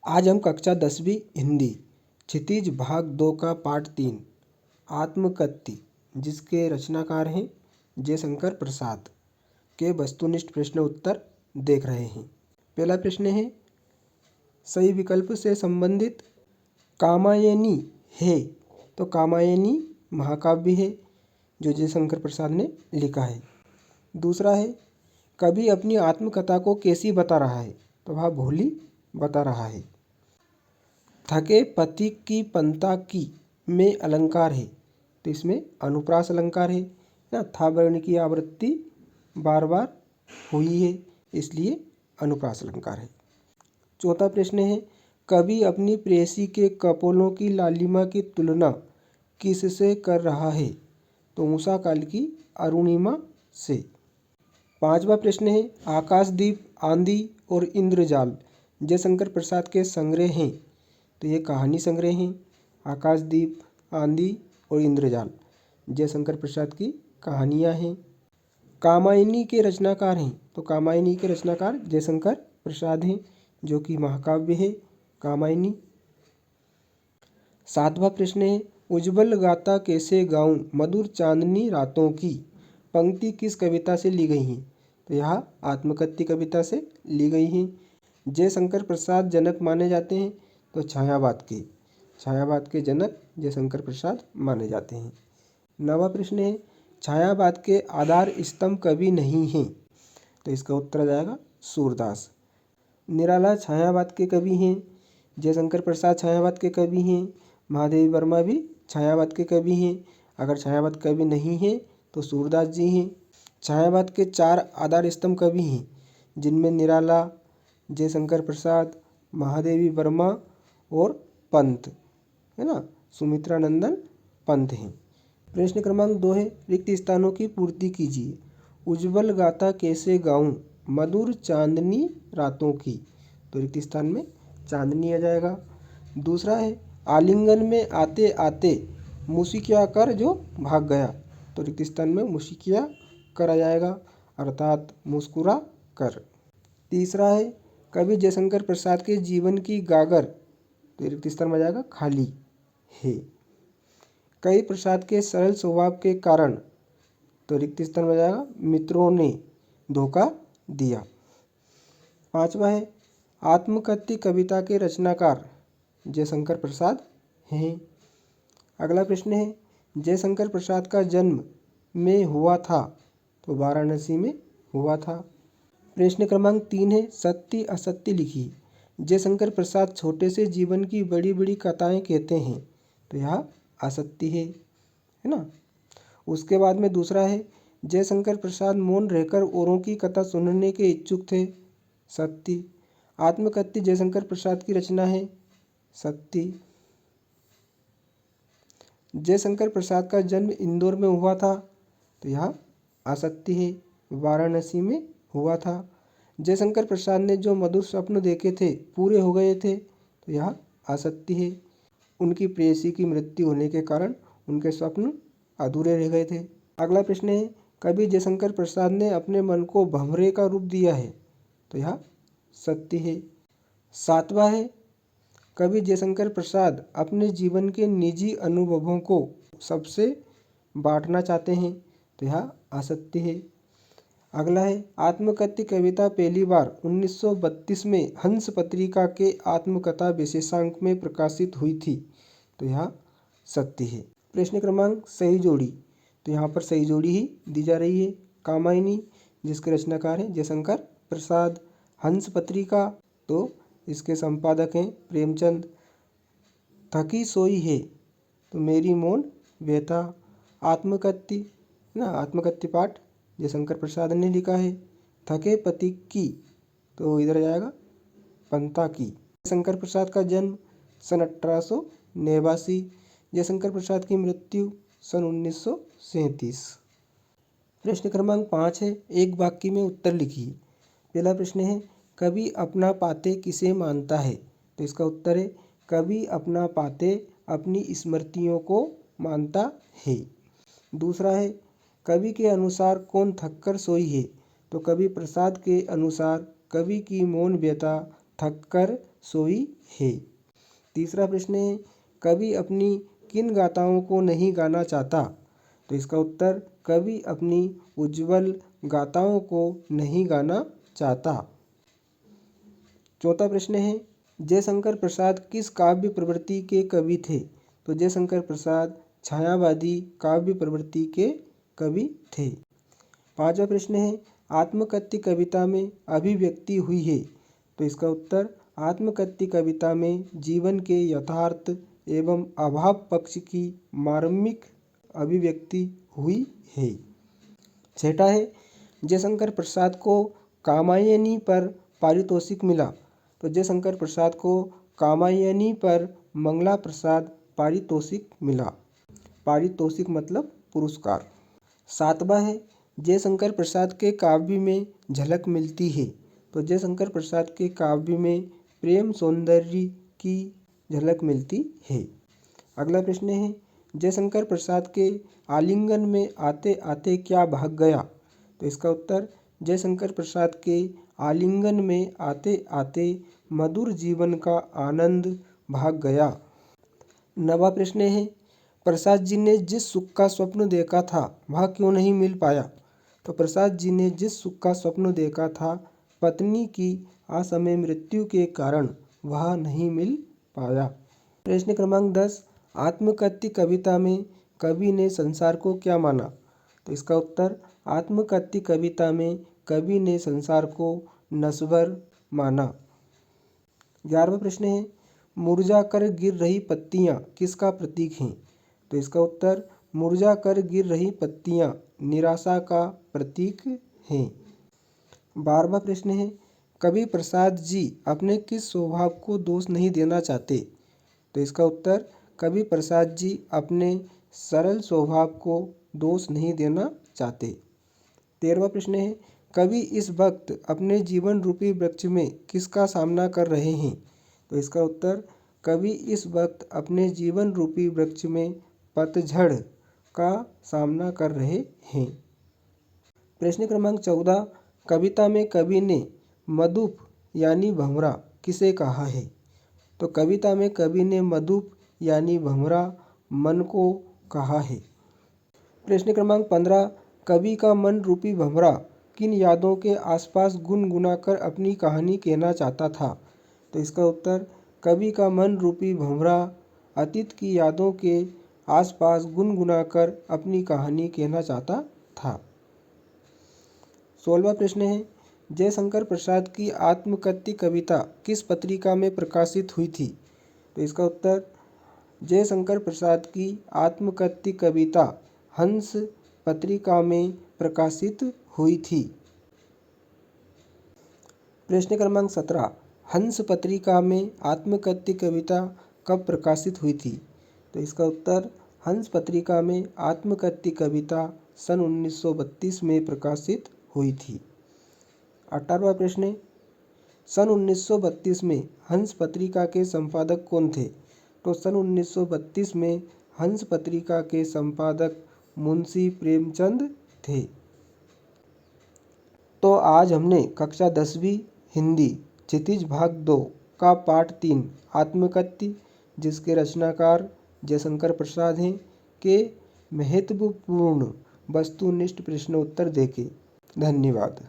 आज हम कक्षा 10वीं हिंदी क्षितिज भाग 2 का पाठ 3 आत्मकथ्य, जिसके रचनाकार हैं जयशंकर प्रसाद, के वस्तुनिष्ठ प्रश्न उत्तर देख रहे हैं। पहला प्रश्न है, सही विकल्प से संबंधित कामायनी है। तो कामायनी महाकाव्य है जो जयशंकर प्रसाद ने लिखा है। दूसरा है, कवि अपनी आत्मकथा को कैसी बता रहा है। तो वह भोली बता रहा है। थके पति की पंता की में अलंकार है, तो इसमें अनुप्रास अलंकार है ना। था वर्ण की आवृत्ति बार बार हुई है, इसलिए अनुप्रास अलंकार है। चौथा प्रश्न है, कवि अपनी प्रेयसी के कपोलों की लालिमा की तुलना किससे कर रहा है। तो उषा काल की अरुणिमा से। पांचवा प्रश्न है, आकाशदीप, आंधी और इंद्रजाल जयशंकर प्रसाद के संग्रह हैं। तो ये कहानी संग्रह हैं। आकाशदीप, आंधी और इंद्रजाल जयशंकर प्रसाद की कहानियाँ हैं। कामायनी के रचनाकार हैं। तो कामायनी के रचनाकार जयशंकर प्रसाद हैं, जो कि महाकाव्य है कामायनी। सातवां प्रश्न है, उज्ज्वल गाता कैसे गाऊं मधुर चांदनी रातों की पंक्ति किस कविता से ली गई हैं। तो यह आत्मकथ्य कविता से ली गई हैं। जयशंकर प्रसाद जनक माने जाते हैं। तो छायावाद के जनक जयशंकर प्रसाद माने जाते हैं। नवा प्रश्न है, छायावाद के आधार स्तंभ कवि नहीं हैं। तो इसका उत्तर आ जाएगा सूरदास। निराला छायावाद के कवि हैं। जयशंकर प्रसाद छायावाद के कवि हैं। महादेवी वर्मा भी छायावाद के कवि हैं। अगर छायावाद कवि नहीं हैं तो सूरदास जी हैं। छायावाद के 4 आधार स्तंभ कवि हैं, जिनमें निराला, जयशंकर प्रसाद, महादेवी वर्मा और पंत है ना, सुमित्रानंदन पंत हैं। प्रश्न क्रमांक 2 है, रिक्त स्थानों की पूर्ति कीजिए। उज्ज्वल गाथा कैसे गाऊं मधुर चांदनी रातों की। तो रिक्त स्थान में चांदनी आ जाएगा। दूसरा है, आलिंगन में आते आते मुस्किया कर जो भाग गया। तो रिक्त स्थान में मुस्किया कर आ जाएगा, अर्थात मुस्कुरा कर। तीसरा है, कवि जयशंकर प्रसाद के जीवन की गागर। तो रिक्त स्थान में आ जाएगा खाली है। कवि प्रसाद के सरल स्वभाव के कारण। तो रिक्त स्थान में आ जाएगा मित्रों ने धोखा दिया। पांचवा है, आत्मकथ्य कविता के रचनाकार जयशंकर प्रसाद हैं। अगला प्रश्न है, जयशंकर प्रसाद का जन्म में हुआ था। तो वाराणसी में हुआ था। प्रश्न क्रमांक 3 है, सत्य असत्य लिखिए। जयशंकर प्रसाद छोटे से जीवन की बड़ी बड़ी कथाएं कहते हैं। तो यह असत्य है ना। उसके बाद में दूसरा है, जयशंकर प्रसाद मौन रहकर औरों की कथा सुनने के इच्छुक थे। सत्य। आत्मकथ्य जयशंकर प्रसाद की रचना है। सत्य। जयशंकर प्रसाद का जन्म इंदौर में हुआ था। तो यह असत्य है, वाराणसी में हुआ था। जयशंकर प्रसाद ने जो मधुर स्वप्न देखे थे पूरे हो गए थे। तो यह असत्य है। उनकी प्रेयसी की मृत्यु होने के कारण उनके स्वप्न अधूरे रह गए थे। अगला प्रश्न है, कवि जयशंकर प्रसाद ने अपने मन को भंवरे का रूप दिया है। तो यह सत्य है। सातवां है, कवि जयशंकर प्रसाद अपने जीवन के निजी अनुभवों को सबसे बांटना चाहते हैं। तो यह असत्य है। अगला है, आत्मकथ्य कविता पहली बार 1932 में हंस पत्रिका के आत्मकथा विशेषांक में प्रकाशित हुई थी। तो यह सत्य है। प्रश्न क्रमांक सही जोड़ी। तो यहाँ पर सही जोड़ी ही दी जा रही है। कामायनी, जिसके रचनाकार हैं जयशंकर प्रसाद। हंस पत्रिका, तो इसके संपादक हैं प्रेमचंद। थकी सोई है, तो मेरी मौन व्यथा। आत्मकथ्य ना, आत्मकथ्य पाठ जयशंकर प्रसाद ने लिखा है। थके पति की, तो इधर जाएगा पंता की। जयशंकर प्रसाद का जन्म सन 1889। जयशंकर प्रसाद की मृत्यु सन 1937। प्रश्न क्रमांक 5 है, एक वाक्य में उत्तर लिखिए। पहला प्रश्न है, कवि अपना पाते किसे मानता है। तो इसका उत्तर है, कवि अपना पाते अपनी स्मृतियों को मानता है। दूसरा है, कवि के अनुसार कौन थककर सोई है। तो कवि प्रसाद के अनुसार कवि की मौन व्यथा थककर सोई है। तीसरा प्रश्न है, कवि अपनी किन गाथाओं को नहीं गाना चाहता? तो इसका उत्तर, कवि अपनी उज्ज्वल गाथाओं को नहीं गाना चाहता। चौथा प्रश्न है, जयशंकर प्रसाद किस काव्य प्रवृत्ति के कवि थे? तो जयशंकर प्रसाद छायावादी काव्य प्रवृत्ति के कवि थे। पांचवा प्रश्न है, आत्मकथ्य कविता में अभिव्यक्ति हुई है? तो इसका उत्तर, आत्मकथ्य कविता में जीवन के यथार्थ एवं अभाव पक्ष की मार्मिक अभिव्यक्ति हुई है। छठा है, जयशंकर प्रसाद को कामायनी पर पारितोषिक मिला? तो जयशंकर प्रसाद को कामायनी पर मंगला प्रसाद पारितोषिक मिला। पारितोषिक मतलब पुरस्कार। सातवां है, जयशंकर प्रसाद के काव्य में झलक मिलती है? तो जयशंकर प्रसाद के काव्य में प्रेम सौंदर्य की झलक मिलती है। अगला प्रश्न है, जयशंकर प्रसाद के आलिंगन में आते आते क्या भाग गया? तो इसका उत्तर, जयशंकर प्रसाद के आलिंगन में आते आते मधुर जीवन का आनंद भाग गया। नवा प्रश्न है, प्रसाद जी ने जिस सुख का स्वप्न देखा था वह क्यों नहीं मिल पाया? तो प्रसाद जी ने जिस सुख का स्वप्न देखा था, पत्नी की असमय मृत्यु के कारण वह नहीं मिल पाया। प्रश्न क्रमांक 10, आत्मकथ्य कविता में कवि ने संसार को क्या माना? तो इसका उत्तर, आत्मकथ्य कविता में कवि ने संसार को नश्वर माना। 11वां प्रश्न है, मुरझा कर गिर रही पत्तियां किसका प्रतीक हैं? तो इसका उत्तर, मुरझा कर गिर रही पत्तियां निराशा का प्रतीक हैं। 12वां प्रश्न है, कवि प्रसाद जी अपने किस स्वभाव को दोष नहीं देना चाहते? तो इसका उत्तर, कवि प्रसाद जी अपने सरल स्वभाव को दोष नहीं देना चाहते। 13वां प्रश्न है, कवि इस वक्त अपने जीवन रूपी वृक्ष में किसका सामना कर रहे हैं? तो इसका उत्तर, कवि इस वक्त अपने जीवन रूपी वृक्ष में पतझड़ का सामना कर रहे हैं। प्रश्न क्रमांक 14, कविता में कवि ने मधुप यानी भंवरा किसे कहा है? तो कविता में कवि ने मधुप यानी भंवरा मन को कहा है। प्रश्न क्रमांक 15, कवि का मन रूपी भंवरा किन यादों के आसपास गुनगुनाकर अपनी कहानी कहना चाहता था? तो इसका उत्तर, कवि का मन रूपी भंवरा अतीत की यादों के आसपास गुनगुनाकर अपनी कहानी कहना चाहता था। 16वां प्रश्न है, जयशंकर प्रसाद की आत्मकथ्य कविता किस पत्रिका में प्रकाशित हुई थी? तो इसका उत्तर, जयशंकर प्रसाद की आत्मकथ्य कविता हंस पत्रिका में प्रकाशित हुई थी। प्रश्न क्रमांक 17, हंस पत्रिका में आत्मकथ्य कविता कब प्रकाशित हुई थी? तो इसका उत्तर, हंस पत्रिका में आत्मकथ्य कविता सन 1932 में प्रकाशित हुई थी। 18वां प्रश्न, सन 1932 में हंस पत्रिका के संपादक कौन थे? तो सन 1932 में हंस पत्रिका के संपादक मुंशी प्रेमचंद थे। तो आज हमने कक्षा 10वीं हिंदी क्षितिज भाग 2 का पाठ 3 आत्मकथ्य, जिसके रचनाकार जयशंकर प्रसाद हैं, के महत्वपूर्ण वस्तुनिष्ठ प्रश्नोत्तर देखे। धन्यवाद।